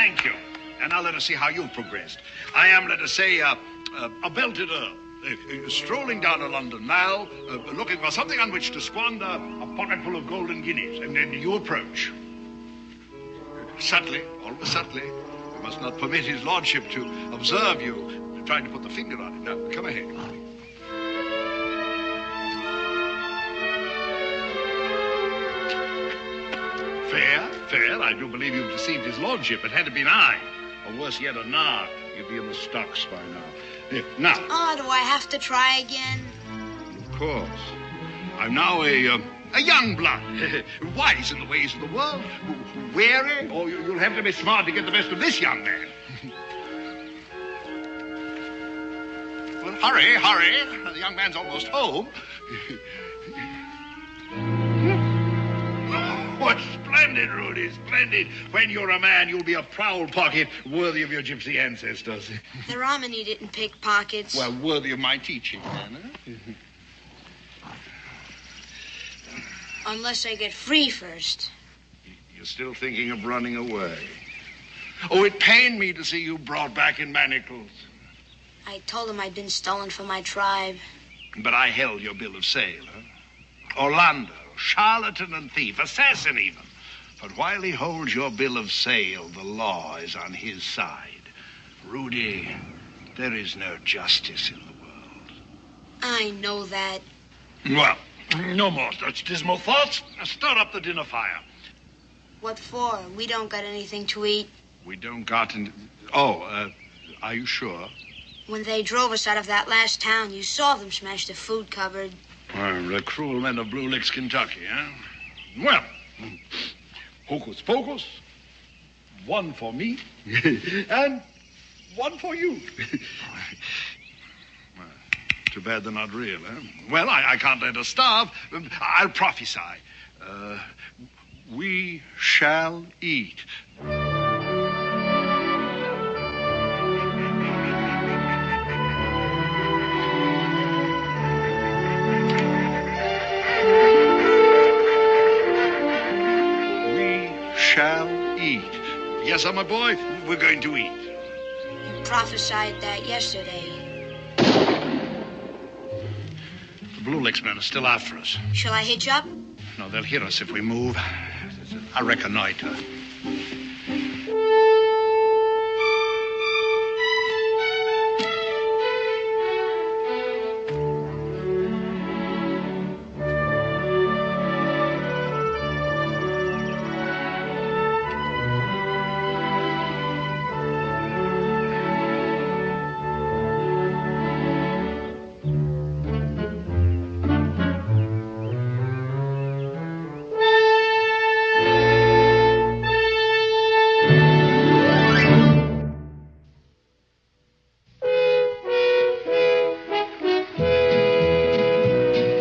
Thank you. And now let us see how you've progressed. I am, let us say, a belted earl. Strolling down to London now, looking for something on which to squander a pocketful of golden guineas. And then you approach. Subtly, always subtly. We must not permit his lordship to observe you trying to put the finger on it. Now, come ahead. Fair. I do believe you've deceived his lordship. It had to be I, or worse yet, a narc. You'd be in the stocks by now. Now. Oh, do I have to try again? Of course. I'm now a young blood, wise in the ways of the world, wary. Oh, you'll have to be smart to get the best of this young man. Well, hurry. The young man's almost home. What splendid, Rudy, splendid. When you're a man, you'll be a proud pocket worthy of your gypsy ancestors. The Romany didn't pick pockets. Well, worthy of my teaching, then, huh? Unless I get free first. You're still thinking of running away. Oh, it pained me to see you brought back in manacles. I told him I'd been stolen from my tribe. But I held your bill of sale, huh? Orlando, charlatan and thief, assassin even. But while he holds your bill of sale, the law is on his side. Rudy, there is no justice in the world. I know that. Well, no more such dismal thoughts. Start up the dinner fire. What for? We don't got anything to eat. We don't got any... Oh, are you sure? When they drove us out of that last town, you saw them smash the food cupboard. The cruel men of Blue Licks, Kentucky, huh? Well, hocus pocus, one for me, and one for you. Too bad they're not real, huh? Well, I can't let her starve. I'll prophesy. We shall eat. Shall eat. Yes, sir, my boy, we're going to eat. You prophesied that yesterday. The Blue Licks men are still after us. Shall I hitch up? No, they'll hear us if we move. I'll reconnoiter.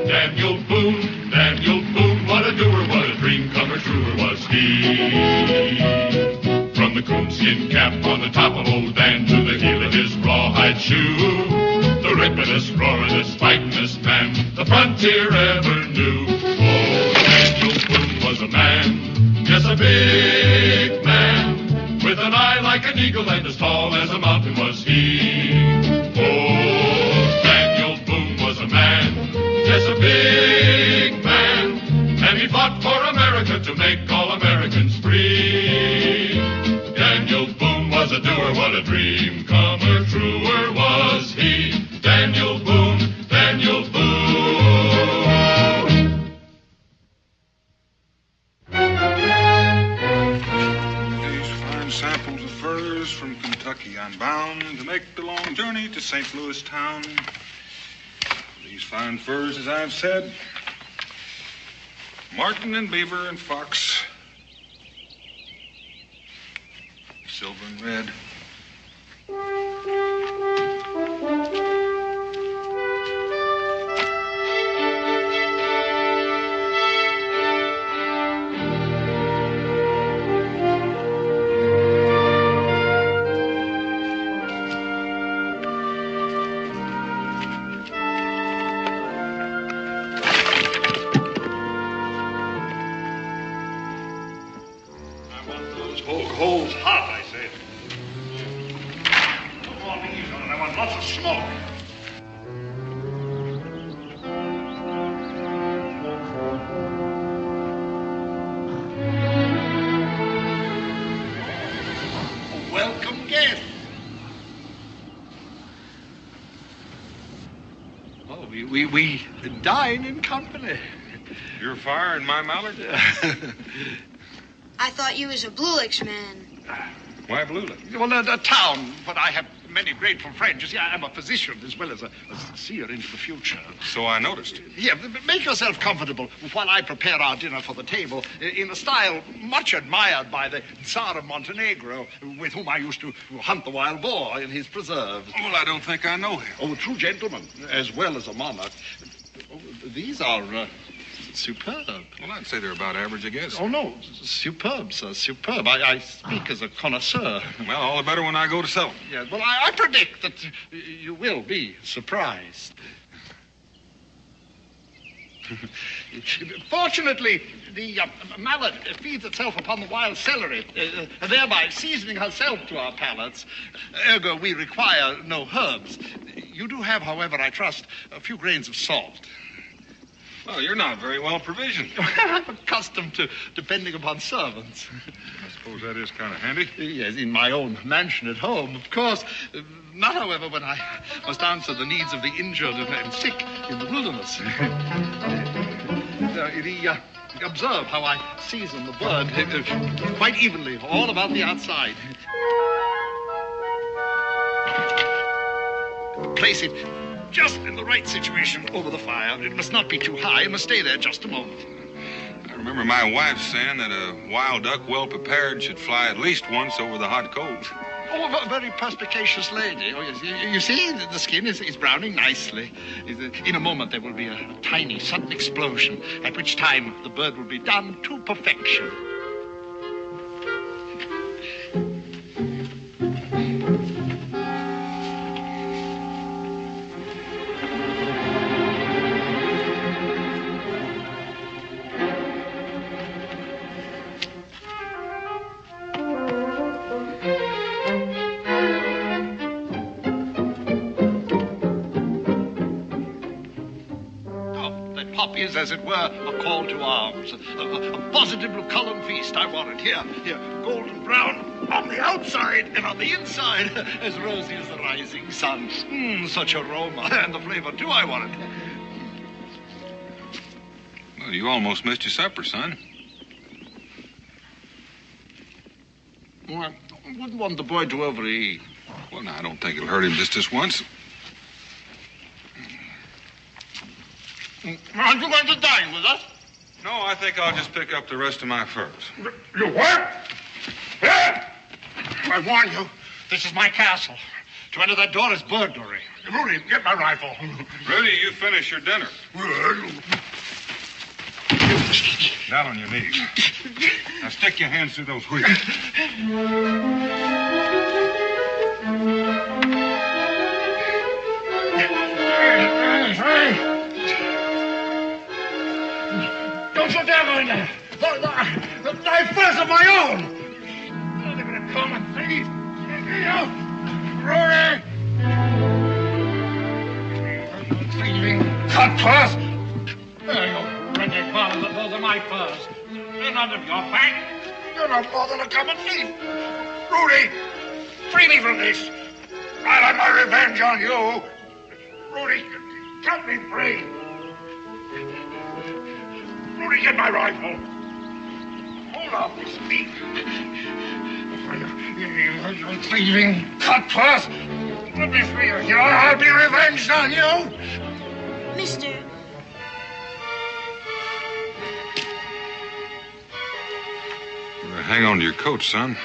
Daniel Boone, what a doer, what a dream comer, truer was he. From the coonskin cap on the top of old Dan to the heel of his rawhide shoe, the rippin'est, roaring'est, fighting'est man the frontier ever knew. Oh, Daniel Boone was a man, yes, a big man, with an eye like an eagle and as tall as a mountain was he. Oh, Daniel Boone was a man, yes, a big man, and he fought for America to make all Americans free. Daniel Boone was a doer, what a dream comer, truer was he. Daniel Boone, Daniel Boone. These fine samples of furs from Kentucky, I'm bound to make the long journey to St. Louis town. These fine furs, as I've said, marten and beaver and fox, silver and red. Holes hot, I say. and lots of smoke. Welcome guest. Oh, we dine in company. Your fire and my mallard? I thought you was a Blue Licks man. Why Blue Lick? Well, a town, but I have many grateful friends. You see, I am a physician as well as a seer into the future. So I noticed. Yeah, make yourself comfortable while I prepare our dinner for the table in a style much admired by the Tsar of Montenegro, with whom I used to hunt the wild boar in his preserves. Well, I don't think I know him. Oh, a true gentleman, as well as a monarch. Oh, these are superb. Well, I'd say they're about average, I guess. Oh, no, superb, sir, superb. I speak as a connoisseur. Well, all the better when I go to sell them. Yeah, well, I predict that you will be surprised. Fortunately, the mallet feeds itself upon the wild celery, thereby seasoning herself to our palates. Ergo, we require no herbs. You do have, however, I trust, a few grains of salt. Well, you're not very well provisioned. I'm accustomed to depending upon servants. I suppose that is kind of handy. Yes, in my own mansion at home, of course. Not, however, when I must answer the needs of the injured and sick in the wilderness. Observe how I season the bird quite evenly all about the outside. Place it just in the right situation over the fire. It must not be too high. It must stay there just a moment. I remember my wife saying that a wild duck well prepared should fly at least once over the hot coals. Oh, a very perspicacious lady. Oh, yes. You see, the skin is browning nicely. In a moment, there will be a tiny, sudden explosion, at which time the bird will be done to perfection. Is, as it were, a call to arms. A positive Lucullan feast, I want it. Here, golden brown on the outside and on the inside, as rosy as the rising sun. Such aroma, and the flavor, too, I want it. Well, you almost missed your supper, son. Well, I wouldn't want the boy to overeat. Well, now, I don't think it'll hurt him just this once. Aren't you going to dine with us? No, I think I'll just pick up the rest of my furs. You what? I warn you, this is my castle. To enter that door is burglary. Rudy, get my rifle. Rudy, you finish your dinner. Down on your knees. Now stick your hands through those wheels. Don't you dare go in there. The knife first of my own. They're going to come and thief. Rory! Thieving cutpurse. There you renegade father. Those are my furs. They're none of your pack. You're not more than a common thief. Rudy, free me from this. I'll have my revenge on you. Rudy, cut me free. Rudy, get my rifle. Hold off this meat. You thieving cutpurse. Let me free you. I'll be revenged on you. Mister, Hang on to your coat, son.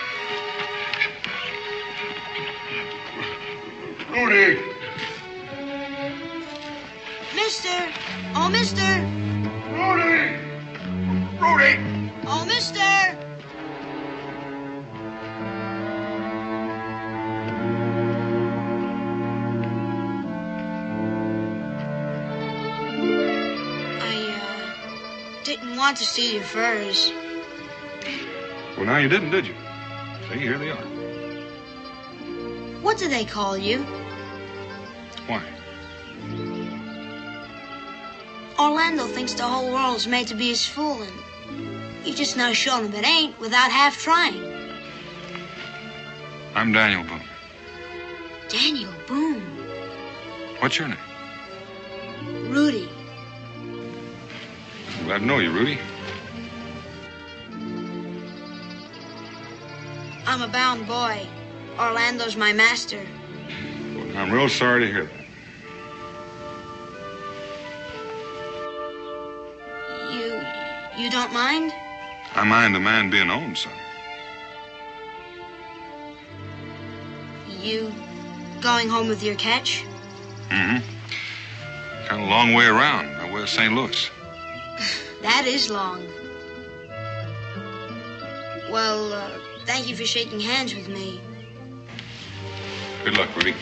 Rudy. Mister. Oh, Mister. Rudy. Rudy. Oh, Mister. Didn't want to see your furs. Well, now you didn't, did you? See, here they are. What do they call you? Why? Orlando thinks the whole world's made to be his fool, and you just now shown him it ain't without half trying. I'm Daniel Boone. Daniel Boone. What's your name? Rudy. I'm glad to know you, Rudy. I'm a bound boy. Orlando's my master. Well, I'm real sorry to hear that. You don't mind? I mind a man being owned, son. You going home with your catch? Mm-hmm. Kind of a long way around, by way of St. Louis. That is long. Well, thank you for shaking hands with me. Good luck, Rudy.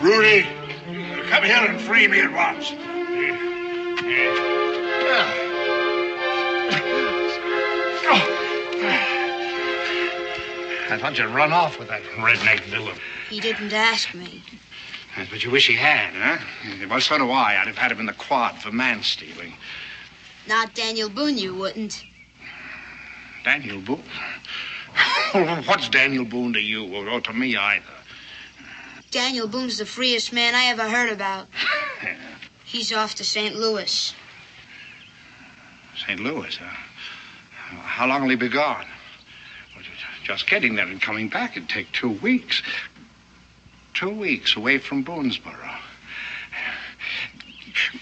Rudy, come here and free me at once. I thought you'd run off with that redneck villain. He didn't ask me. But you wish he had, huh? Well, so do I. I'd have had him in the quad for man-stealing. Not Daniel Boone, you wouldn't. Daniel Boone? What's Daniel Boone to you, or to me either? Daniel Boone's the freest man I ever heard about. Yeah. He's off to St. Louis. St. Louis, huh? How long will he be gone? Well, just getting there and coming back would take 2 weeks. 2 weeks away from Boonesboro.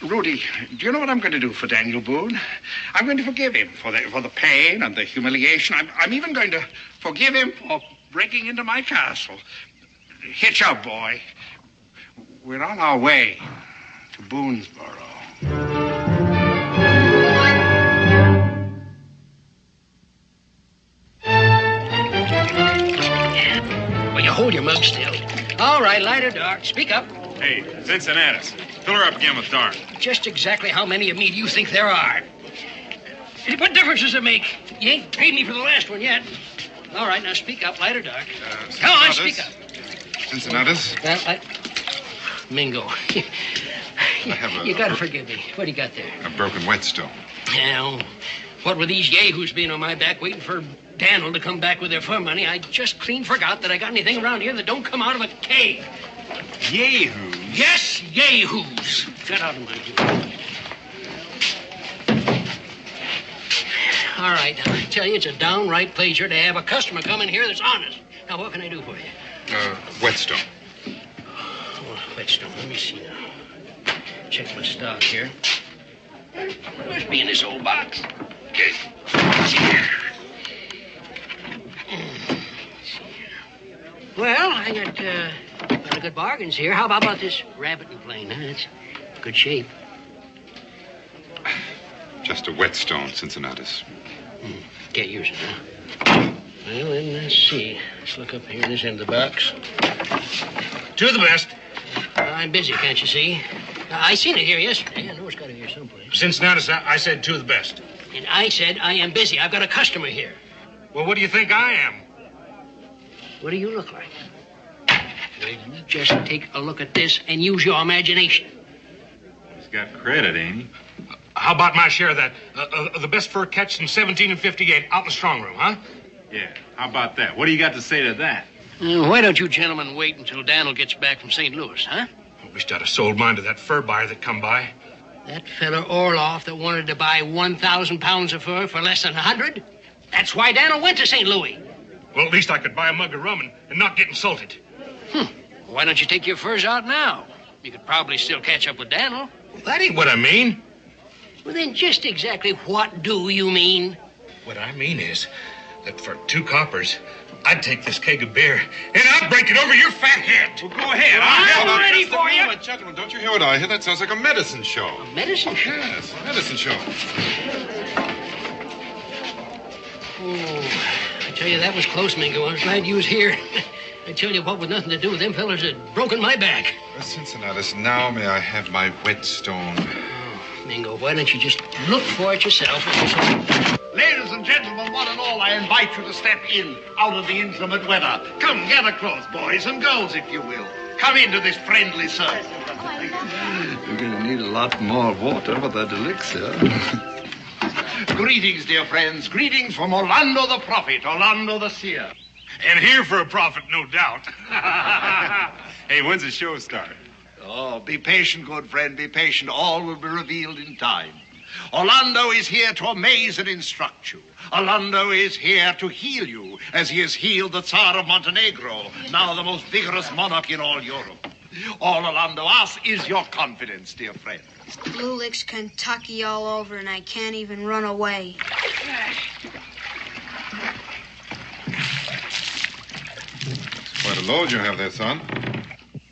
Rudy, do you know what I'm going to do for Daniel Boone? I'm going to forgive him for the pain and the humiliation. I'm even going to forgive him for breaking into my castle. Hitch up, boy. We're on our way to Boonesboro. Well, you hold your mug still. All right, light or dark. Speak up. Hey, Cincinnatus, fill her up again with dark. Just exactly how many of me do you think there are? What difference does it make? You ain't paid me for the last one yet. All right, now speak up, light or dark. Come on, speak up. Cincinnatus? Well, Mingo. You gotta forgive me. What do you got there? A broken whetstone. Now, what with these yahoos being on my back waiting for Daniel to come back with their fur money, I just clean forgot that I got anything around here that don't come out of a cave. Yahoos? Yes, yahoos. Get out of my view. All right, now, I tell you, it's a downright pleasure to have a customer come in here that's honest. Now, what can I do for you? Whetstone. Oh, whetstone. Let me see now. Check my stock here. Must be in this old box. Well, I got good bargains here. How about this rabbit and plane? Huh? It's good shape. Just a whetstone, Cincinnatus. Get yours, huh? Well, then, let's see. Let's look up here in this end of the box. To the best. I'm busy, can't you see? I seen it here yesterday. I know it's got it here someplace. Cincinnatus, I said to the best. And I said I am busy. I've got a customer here. Well, what do you think I am? What do you look like? Well, you just take a look at this and use your imagination. He's got credit, ain't he? How about my share of that? The best fur catch in 17 and 58 out in the strong room, huh? Yeah, how about that? What do you got to say to that? Why don't you gentlemen wait until Daniel gets back from St. Louis, huh? I wished I'd have sold mine to that fur buyer that come by. That fella Orloff that wanted to buy 1,000 pounds of fur for less than 100? That's why Daniel went to St. Louis. Well, at least I could buy a mug of rum and not get insulted. Why don't you take your furs out now? You could probably still catch up with Daniel. Well, that ain't what I mean. Well, then just exactly what do you mean? What I mean is that for 2 coppers, I'd take this keg of beer and I'd break it over your fat head. Well, go ahead. I'm ready for you. Gentlemen, don't you hear what I hear? That sounds like a medicine show. A medicine show? Yes, a medicine show. Oh, I tell you, that was close, Mingo. I was glad you was here. I tell you what, with nothing to do, them fellers had broken my back. Cincinnatus, now may I have my whetstone? Mingo. Why don't you just look for it yourself? Ladies and gentlemen, one and all, I invite you to step in out of the inclement weather. Come, gather close, boys and girls, if you will. Come into this friendly circle. You're going to need a lot more water for that elixir. Greetings, dear friends. Greetings from Orlando the prophet, Orlando the seer. And here for a prophet, no doubt. Hey, when's the show start? Oh, be patient, good friend, be patient. All will be revealed in time. Orlando is here to amaze and instruct you. Orlando is here to heal you, as he has healed the Tsar of Montenegro, now the most vigorous monarch in all Europe. All Orlando asks is your confidence, dear friend. Blue Licks Kentucky all over, and I can't even run away. Quite a load you have there, son.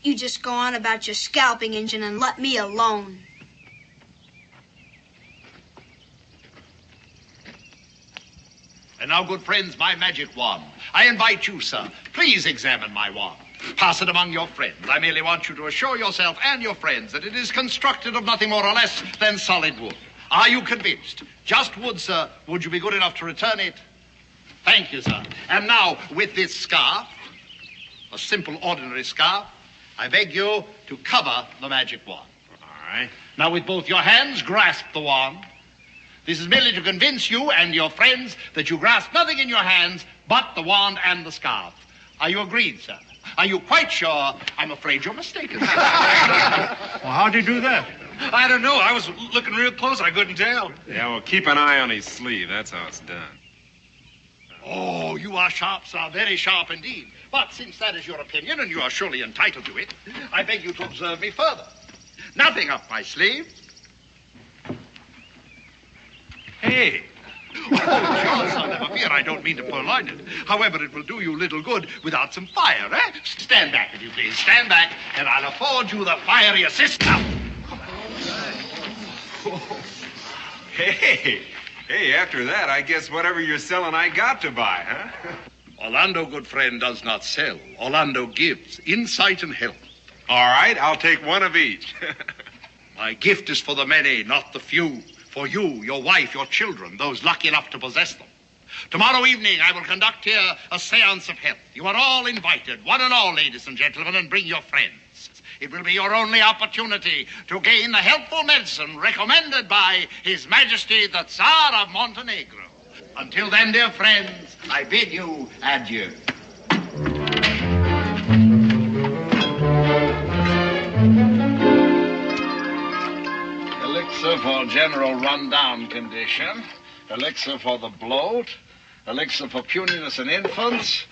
You just go on about your scalping engine and let me alone. And now, good friends, my magic wand. I invite you, sir. Please examine my wand. Pass it among your friends. I merely want you to assure yourself and your friends that it is constructed of nothing more or less than solid wood. Are you convinced? Just wood, sir. Would you be good enough to return it? Thank you, sir. And now, with this scarf, a simple, ordinary scarf, I beg you to cover the magic wand. All right. Now, with both your hands, grasp the wand. This is merely to convince you and your friends that you grasp nothing in your hands but the wand and the scarf. Are you agreed, sir? Are you quite sure? I'm afraid you're mistaken. Well, how'd you do that? I don't know. I was looking real close. I couldn't tell. Yeah, well, keep an eye on his sleeve. That's how it's done. Oh, you are sharp, sir. Very sharp indeed. But since that is your opinion, and you are surely entitled to it, I beg you to observe me further. Nothing up my sleeve. Hey. Oh, sure, sir. Never fear. I don't mean to purloin it. However, it will do you little good without some fire, eh? Stand back, if you please. Stand back, and I'll afford you the fiery assist now. Hey, after that, I guess whatever you're selling, I got to buy, huh? Orlando, good friend, does not sell. Orlando gives insight and help. All right, I'll take one of each. My gift is for the many, not the few. For you, your wife, your children, those lucky enough to possess them. Tomorrow evening, I will conduct here a seance of health. You are all invited, one and all, ladies and gentlemen, and bring your friends. It will be your only opportunity to gain the helpful medicine recommended by His Majesty the Tsar of Montenegro. Until then, dear friends, I bid you adieu. Elixir for general run-down condition. Elixir for the bloat. Elixir for puniness in infants.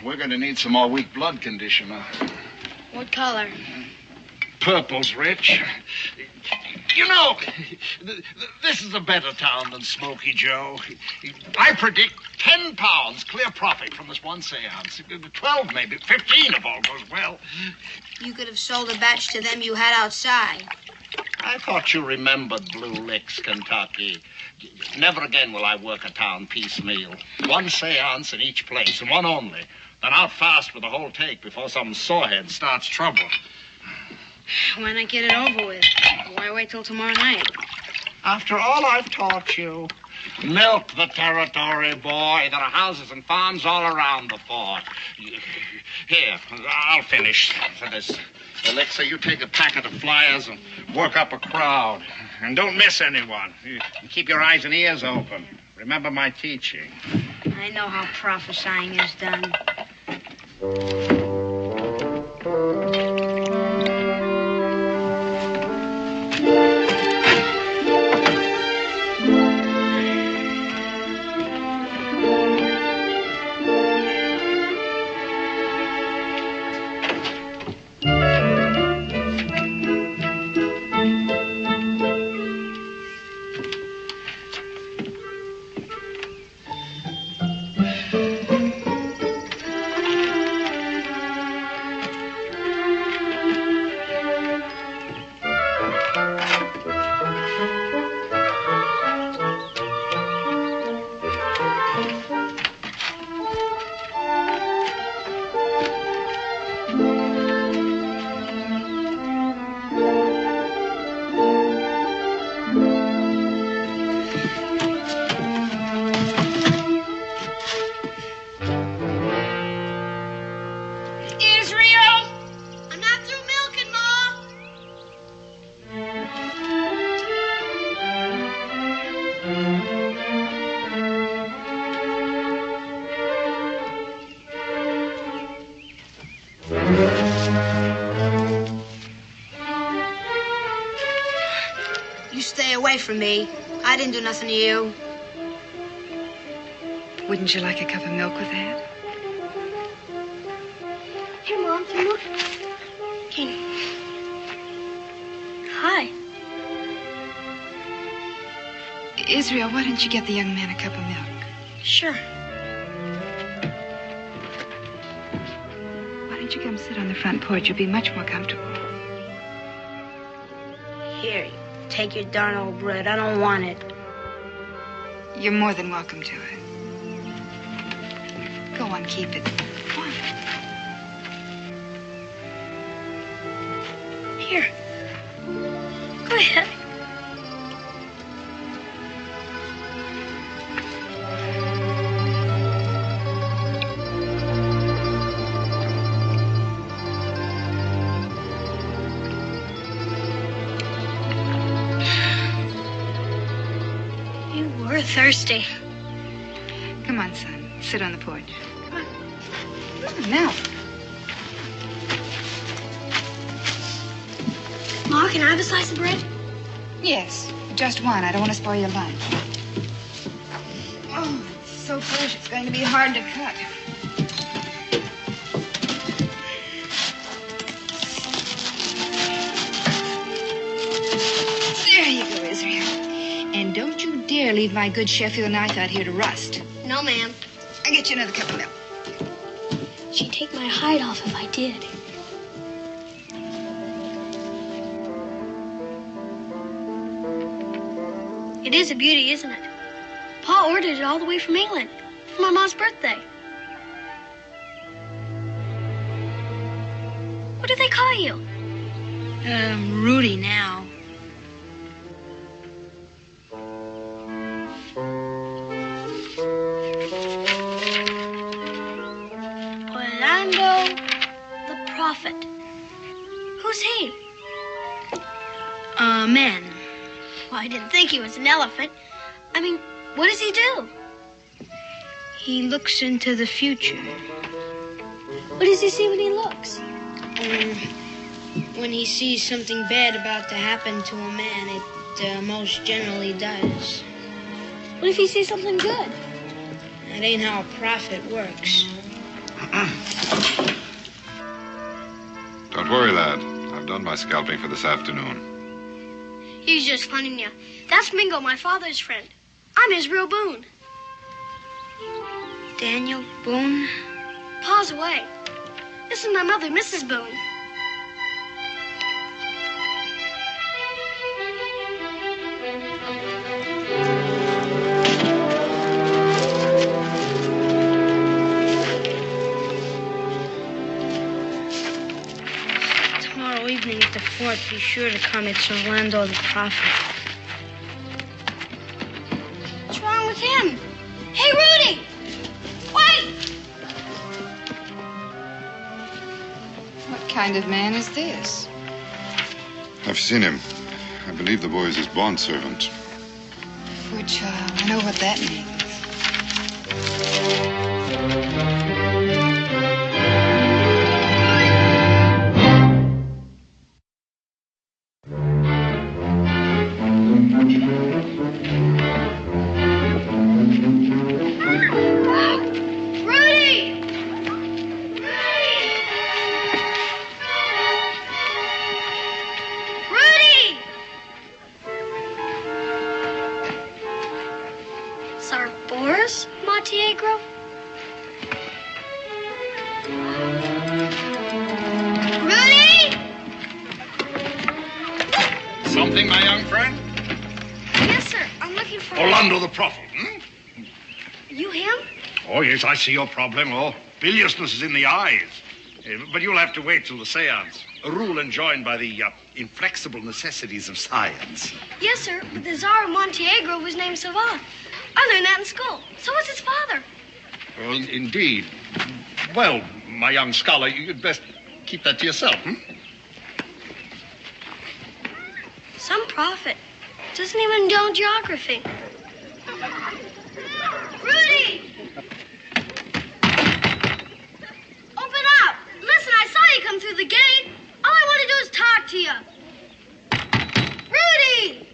We're going to need some more weak blood conditioner. What color? Purple's rich. You know, this is a better town than Smoky Joe. I predict 10 pounds clear profit from this one seance. 12, maybe 15 if all goes well. You could have sold a batch to them you had outside. I thought you remembered Blue Licks, Kentucky. Never again will I work a town piecemeal. One seance in each place, and one only. Then out fast with the whole take before some sorehead starts trouble. Why not get it over with? Why wait till tomorrow night? After all I've taught you, milk the territory, boy. There are houses and farms all around the fort. Here, I'll finish this elixir. You take a packet of flyers and work up a crowd. And don't miss anyone. And keep your eyes and ears open. Remember my teaching. I know how prophesying is done. for me. I didn't do nothing to you. Wouldn't you like a cup of milk with that? Here, Mom, some milk. Okay. Hi. Israel, why don't you get the young man a cup of milk? Sure. Why don't you come sit on the front porch? You'll be much more comfortable. Here, take your darn old bread. I don't want it. You're more than welcome to it. Go on, keep it. Go on. Here. Go ahead. You were thirsty. Come on, son. Sit on the porch. Come on. Now. Ma, can I have a slice of bread? Yes, just one. I don't want to spoil your lunch. Oh, it's so fresh. It's going to be hard to cut. There you go, Israel. And don't you dare leave my good Sheffield knife out here to rust. No, ma'am. I'll get you another cup of milk. She'd take my hide off if I did. It is a beauty, isn't it? Pa ordered it all the way from England for my mom's birthday. What do they call you? Rudy now. Orlando the Prophet. Who's he? A man. Well, I didn't think he was an elephant. I mean, what does he do? He looks into the future. What does he see when he looks? When he sees something bad about to happen to a man, it most generally does. What if he sees something good? That ain't how a prophet works. Don't worry, lad. I've done my scalping for this afternoon. He's just funning you. That's Mingo, my father's friend. I'm Israel Boone. Daniel Boone? Pa's away. This is my mother, Mrs. Boone. Tomorrow evening at the fort, be sure to come. It's Orlando the Prophet. What's wrong with him? Hey, Rudy! Wait! What kind of man is this? I've seen him. I believe the boy is his bondservant. Poor child. I know what that means. Something, my young friend? Yes, sir. I'm looking for... Orlando the Prophet, You him? Oh, yes, I see your problem. Oh, biliousness is in the eyes. But you'll have to wait till the seance. A rule enjoined by the inflexible necessities of science. Yes, sir. But the Tsar of Montenegro was named Savant. I learned that in school. So was his father. Well, indeed. Well, my young scholar, you'd best keep that to yourself, Some prophet. Doesn't even know geography. Rudy! Open up! Listen, I saw you come through the gate. All I want to do is talk to you. Rudy!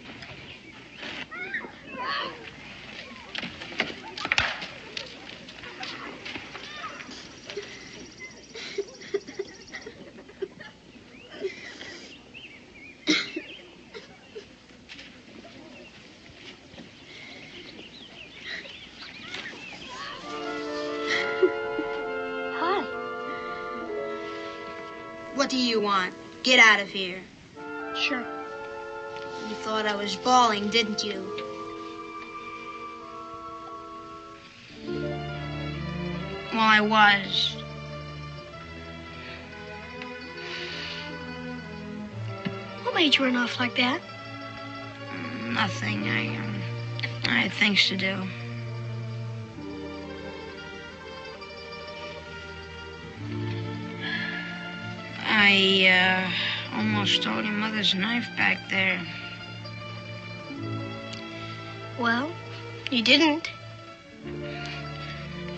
What do you want? Get out of here. Sure. You thought I was bawling, didn't you? Well, I was. What made you run off like that? Nothing. I had things to do. I almost stole your mother's knife back there. Well, you didn't.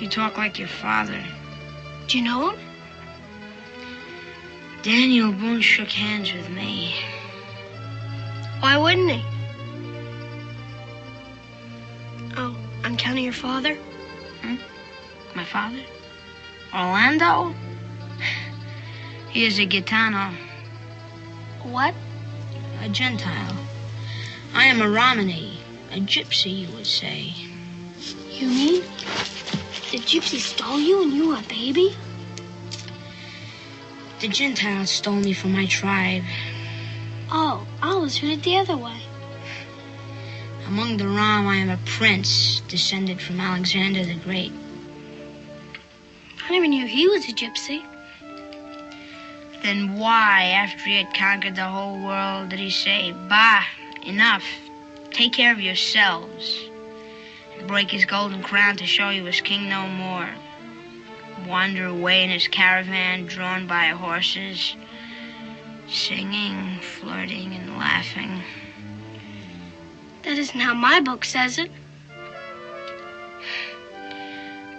You talk like your father. Do you know him? Daniel Boone shook hands with me. Why wouldn't he? Oh, on account of your father? My father? Orlando? He is a Gitano. What? A Gentile. I am a Romany. A gypsy, you would say. You mean the gypsy stole you when you were a baby? The Gentiles stole me from my tribe. Oh, I always heard it the other way. Among the Rom, I am a prince, descended from Alexander the Great. I never knew he was a gypsy. Then why, after he had conquered the whole world, did he say, "Bah, enough, take care of yourselves," and break his golden crown to show he was king no more? Wander away in his caravan, drawn by horses, singing, flirting, and laughing. That isn't how my book says it.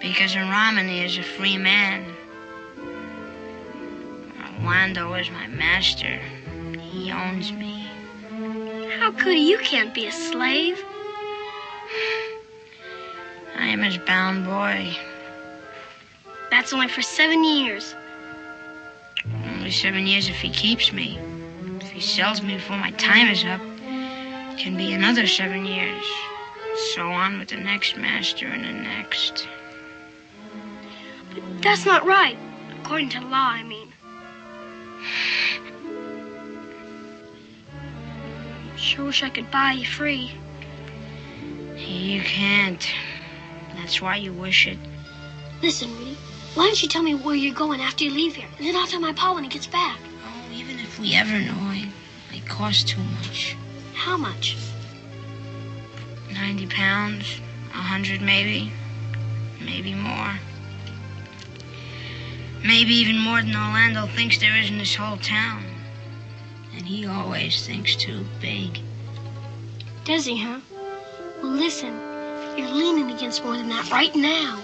Because a Romany is a free man. Orlando is my master. He owns me. How could he? You can't be a slave. I am his bound boy. That's only for 7 years. Only 7 years if he keeps me. If he sells me before my time is up, it can be another 7 years. So on with the next master and the next. But that's not right. According to law, I mean. Sure wish I could buy you free. You can't. That's why you wish it. Listen, Rudy, why don't you tell me where you're going after you leave here? And then I'll tell my pa when he gets back. Oh, even if we ever know, it costs too much. How much? 90 pounds, 100 maybe. Maybe more. Maybe even more than Orlando thinks there is in this whole town. And he always thinks too big. Does he, huh? Well, listen, you're leaning against more than that right now.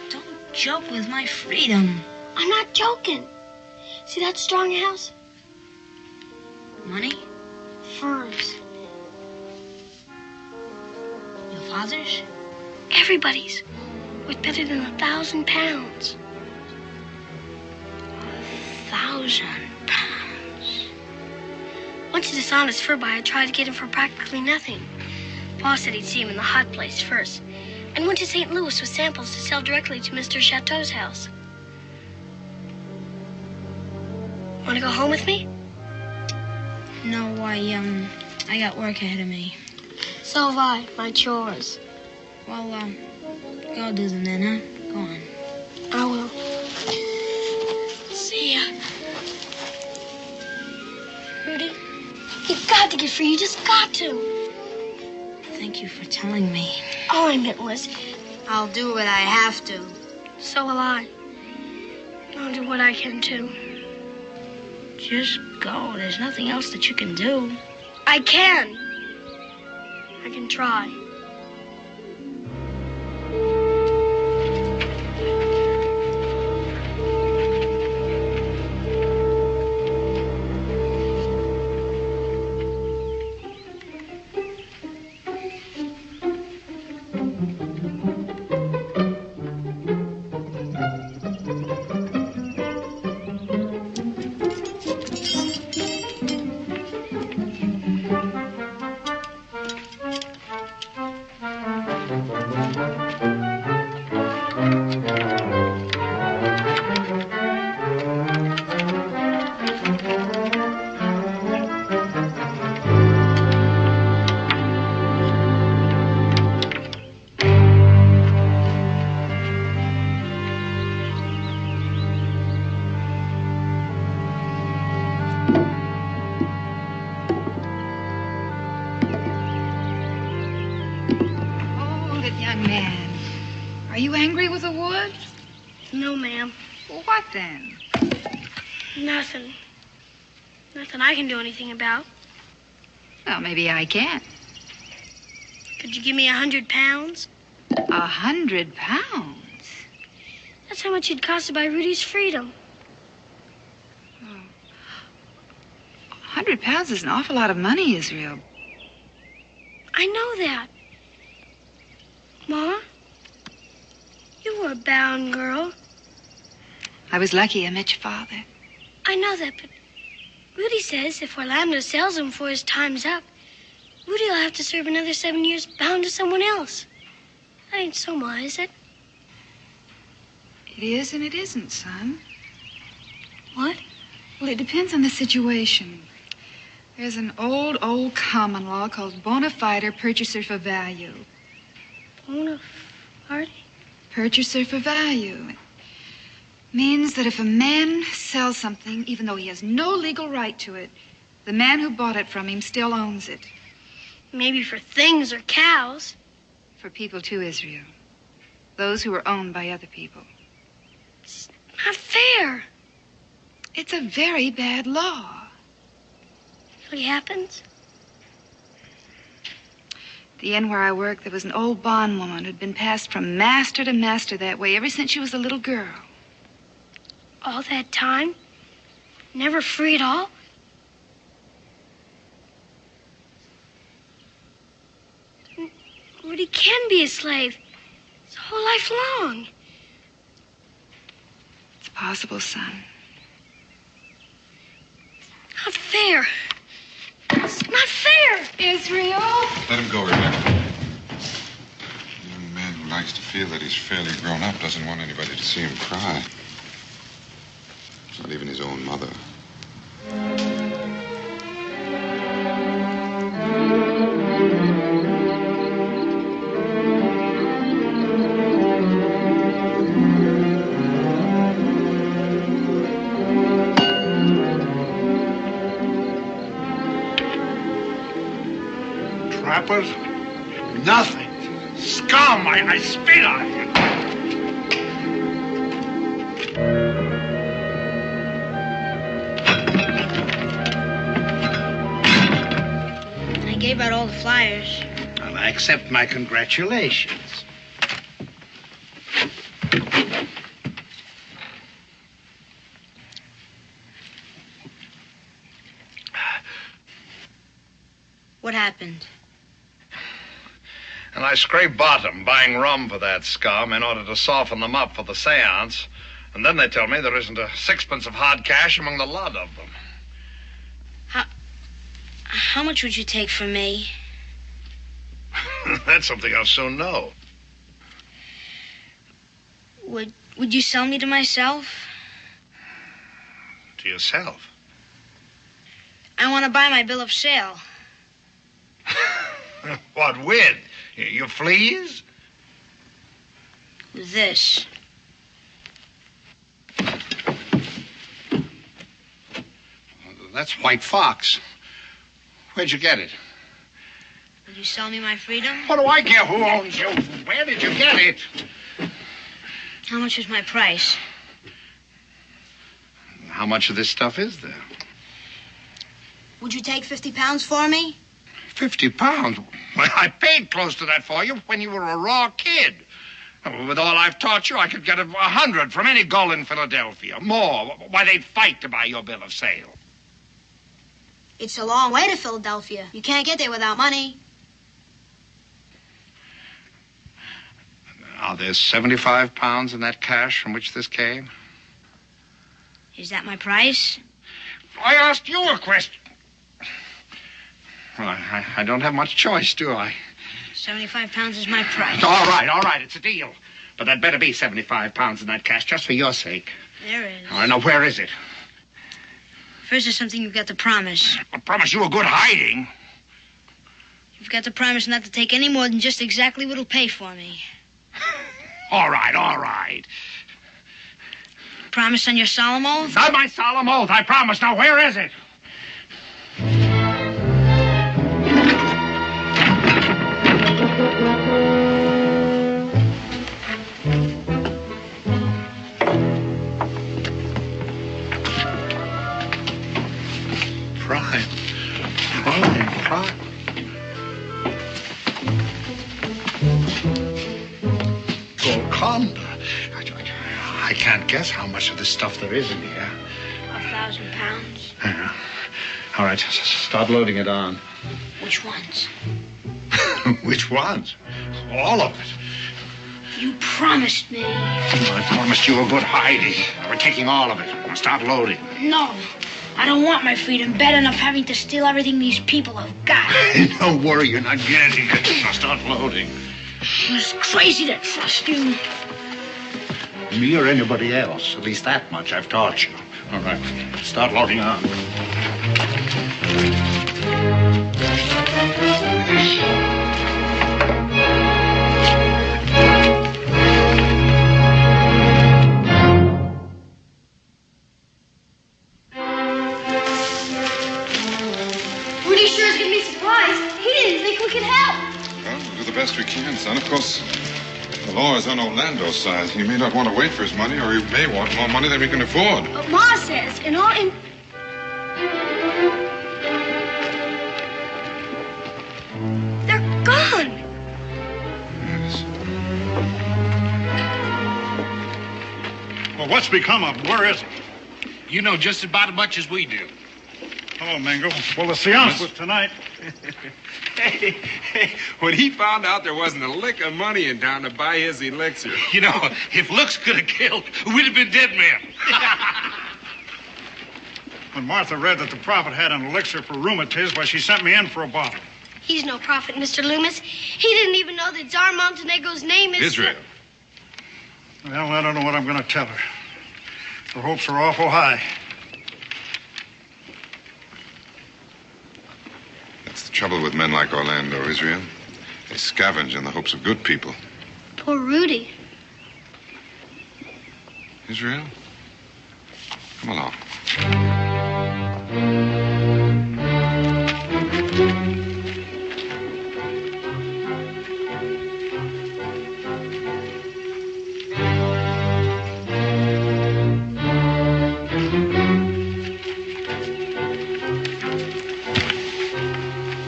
Don't joke with my freedom. I'm not joking. See that strong house? Money? Furs. Your father's? Everybody's. Worth better than 1,000 pounds. 1,000 pounds. Once a dishonest fur buyer tried to get him for practically nothing. Pa said he'd see him in the hot place first, and went to St. Louis with samples to sell directly to Mr. Chateau's house. Want to go home with me? No, I got work ahead of me. So have I. My chores. Well, go do them then, huh? Go on. I will. See ya. Rudy, you've got to get free. You just got to. Thank you for telling me. All I meant was, I'll do what I have to. so will I. I'll do what I can, too. Just go. There's nothing else that you can do. I can. I can try. But, young man, are you angry with the woods? No, ma'am. Well, what then? Nothing. Nothing I can do anything about. Well, maybe I can. Could you give me 100 pounds? 100 pounds? That's how much it'd cost to buy Rudy's freedom. 100 pounds is an awful lot of money, Israel. I know that. Ma, you were a bound girl. I was lucky I met your father. I know that, but Rudy says if Orlando sells him before his time's up, Rudy will have to serve another 7 years bound to someone else. That ain't so, Ma, is it? It is and it isn't, son. What? Well, it depends on the situation. There's an old common law called bona fide purchaser for value. Bona fide? Purchaser for value. It means that if a man sells something, even though he has no legal right to it, the man who bought it from him still owns it. Maybe for things or cows. For people too, Israel. Those who are owned by other people. It's not fair. It's a very bad law. What happens? At the inn where I worked, there was an old bondwoman who'd been passed from master to master that way ever since she was a little girl. All that time? Never free at all? Rudy can be a slave his whole life long. It's possible, son. Not fair. It's not fair. Israel? Let him go, Rebecca. A young man who likes to feel that he's fairly grown up doesn't want anybody to see him cry. Not even his own mother. Trappers? Nothing. Scum! I spit on you. I gave out all the flyers. Well, I accept my congratulations. What happened? And I scraped bottom, buying rum for that scum in order to soften them up for the seance. And then they tell me there isn't a sixpence of hard cash among the lot of them. How much would you take from me? That's something I'll soon know. Would you sell me to myself? To yourself? I want to buy my bill of sale. What with? Your fleas? This. That's White Fox. Where'd you get it? Would you sell me my freedom? What do I care who owns you? Where did you get it? How much is my price? How much of this stuff is there? Would you take 50 pounds for me? 50 pounds? Well, I paid close to that for you when you were a raw kid. With all I've taught you, I could get 100 from any gull in Philadelphia. More. Why, they'd fight to buy your bill of sale. It's a long way to Philadelphia. You can't get there without money. Are there 75 pounds in that cash from which this came? Is that my price? I asked you a question. Well, I don't have much choice, do I? 75 pounds is my price. All right, it's a deal. But there'd better be 75 pounds in that cash, just for your sake. There is. I know, where is it? First, there's something you've got to promise. I promise you a good hiding. You've got to promise not to take any more than just exactly what'll pay for me. All right. Promise on your solemn oath? Not my solemn oath, I promise. Now, where is it? anaconda. I can't guess how much of this stuff there is in here. 1,000 pounds. Yeah. All right, start loading it on. Which ones? Which ones? All of it. You promised me. I promised you a good hiding. We're taking all of it. Now start loading. No. I don't want my freedom bad enough having to steal everything these people have got. Don't worry, you're not getting it. Now start loading. It's crazy to trust you. Me or anybody else. At least that much I've taught you. All right, start loading on. Rudy sure is gonna be surprised. He didn't think we could help. Well, we'll do the best we can, son. Of course, the law is on Orlando's side. He may not want to wait for his money, or he may want more money than we can afford. But Ma says, and all in... They're gone. Yes. Well, what's become of him? Where is he? You know just about as much as we do. Hello, Mingo. Well, the seance was tonight. Hey, when he found out there wasn't a lick of money in town to buy his elixir. You know, if looks could have killed, we'd have been dead men. When Martha read that the prophet had an elixir for rheumatiz, why, she sent me in for a bottle. He's no prophet, Mr. Loomis. He didn't even know that Tsar Montenegro's name is... Israel. Well, I don't know what I'm going to tell her. Her hopes are awful high. That's the trouble with men like Orlando, Israel. They scavenge in the hopes of good people. Poor Rudy. Israel, come along.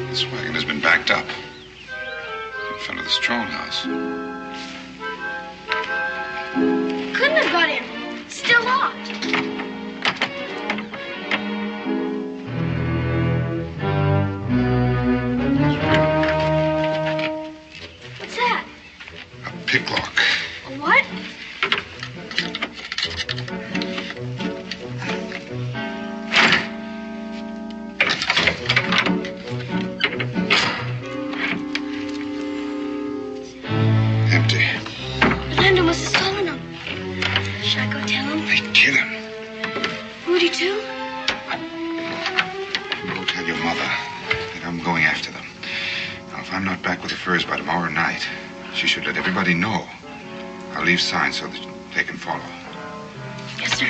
This wagon has been backed up in front of the Strong house. Couldn't have got in. It's still locked. What's that? A picklock. A what? Empty. Orlando must have stolen them. Should I go tell him? They kill him. Rudy, too? Go tell your mother that I'm going after them. Now, if I'm not back with the furs by tomorrow night, she should let everybody know. I'll leave signs so that they can follow. Yes, sir.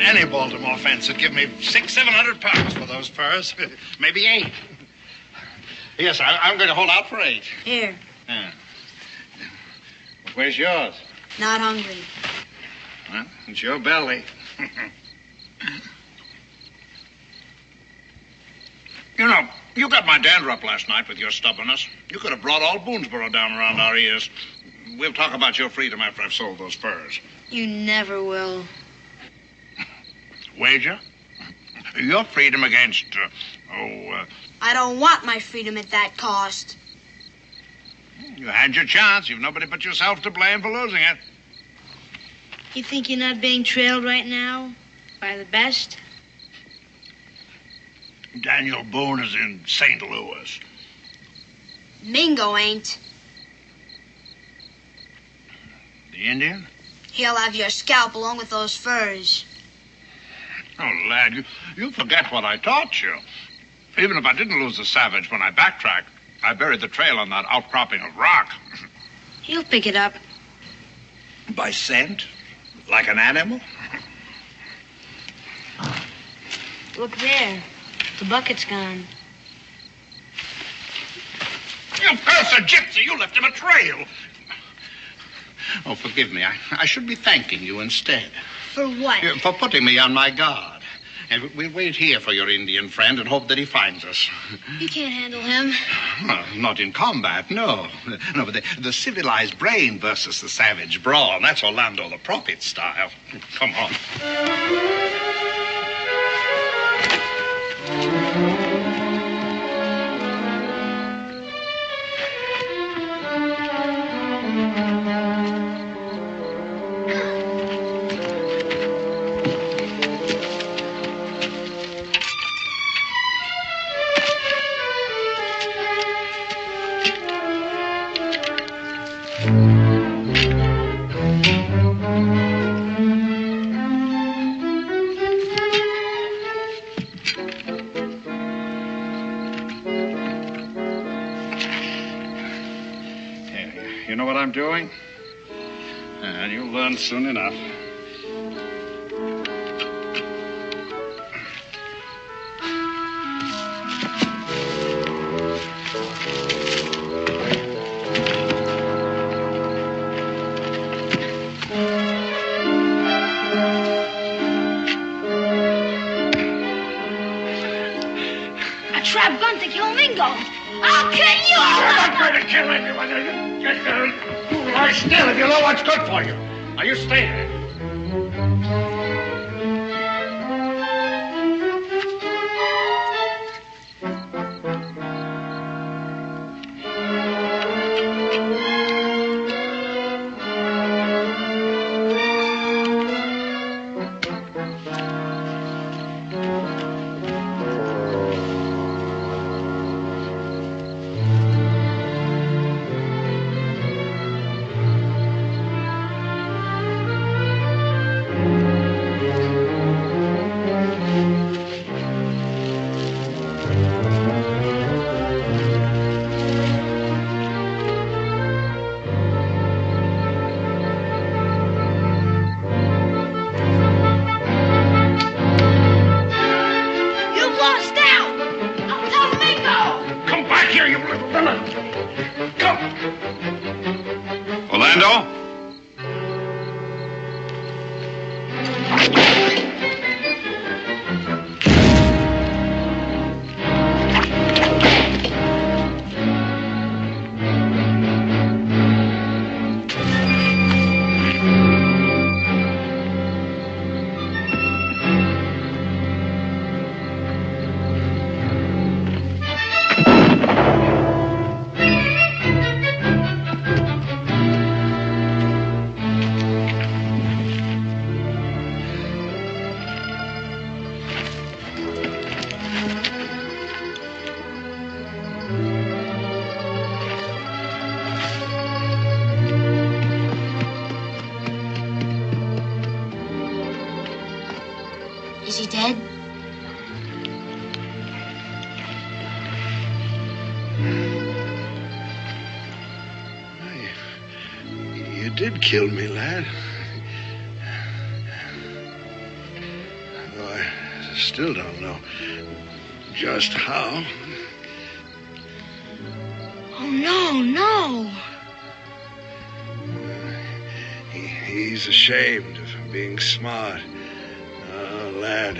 Any Baltimore fence would give me £600-700 for those furs. Maybe 8. Yes, I'm going to hold out for 8. Here. Yeah. Where's yours? Not hungry. Well, it's your belly. You know, you got my dander up last night with your stubbornness. You could have brought all Boonesboro down around our ears. We'll talk about your freedom after I've sold those furs. You never will. Wager? Your freedom against, I don't want my freedom at that cost. you had your chance. You've nobody but yourself to blame for losing it. You think you're not being trailed right now? By the best? Daniel Boone is in St. Louis. Mingo ain't. The Indian? He'll have your scalp along with those furs. Oh, lad, you forget what I taught you. Even if I didn't lose the savage when I backtracked, I buried the trail on that outcropping of rock. You'll pick it up. By scent? Like an animal? Look there. The bucket's gone. You cursed gypsy! You left him a trail! Oh, forgive me. I should be thanking you instead. For what? For putting me on my guard. And we'll wait here for your Indian friend and hope that he finds us. You can't handle him. Well, not in combat, no. No, but the civilized brain versus the savage brawn. That's Orlando the Prophet style. Come on. You know what I'm doing? And you'll learn soon enough. A trap gun to kill Mingo. I'll kill you! I'm not going to kill anyone. Get there. You lie still if you know what's good for you. Now, you stay there. Orlando? Is he dead? You did kill me, lad. Though I still don't know just how. Oh, no. He's ashamed of being smart. Lad,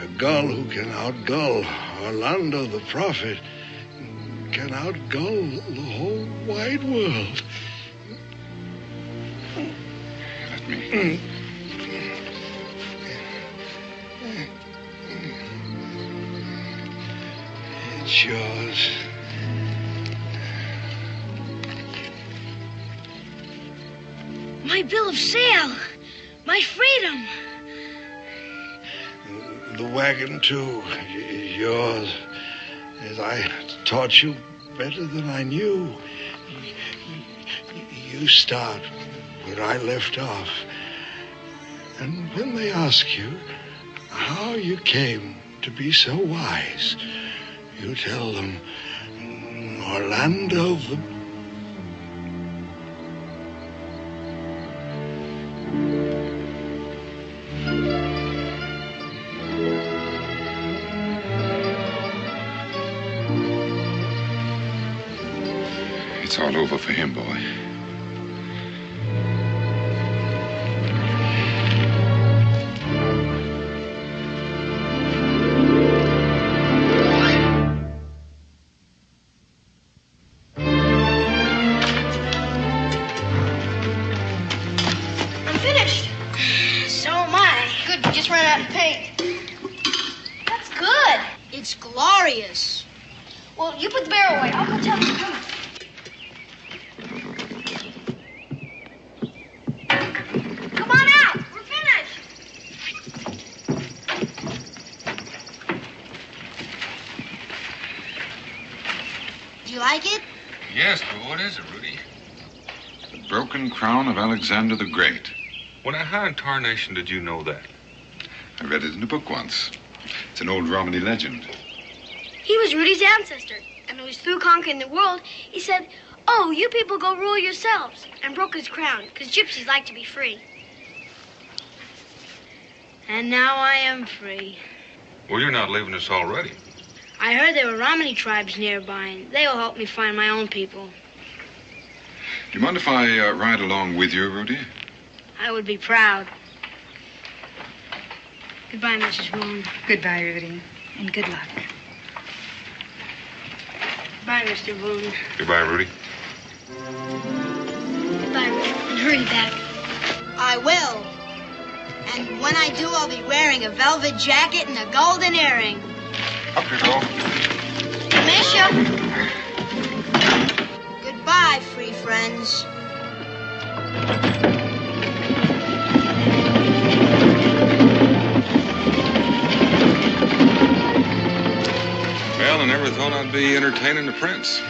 a gull who can outgull Orlando the Prophet can outgull the whole wide world. Let me. It's yours. My bill of sale. My freedom. The wagon, too, is yours, as I taught you better than I knew. You start where I left off, And when they ask you how you came to be so wise, you tell them Orlando the... It's all over for him, boy. I'm finished. So am I. Good, we just ran out of paint. That's good. It's glorious. Well, you put the barrel away. I'll go tell them. Come on. Come on out. We're finished. Do you like it? Yes, but what is it, Rudy? The broken crown of Alexander the Great. Well, now, how in tarnation did you know that? I read it in a book once. It's an old Romany legend. He was Rudy's ancestor, and when he was through conquering the world, he said, "Oh, you people go rule yourselves," and broke his crown, because gypsies like to be free. And now I am free. Well, you're not leaving us already. I heard there were Romany tribes nearby, and they will help me find my own people. Do you mind if I ride along with you, Rudy? I would be proud. Goodbye, Mrs. Boone. Goodbye, Rudy, and good luck. Goodbye, Mr. Boone. Goodbye, Rudy. Goodbye, Rudy. And hurry back. I will. And when I do, I'll be wearing a velvet jacket and a golden earring. Up you go. Miss you. Goodbye, free friends. Well, I never thought I'd be entertaining the prince.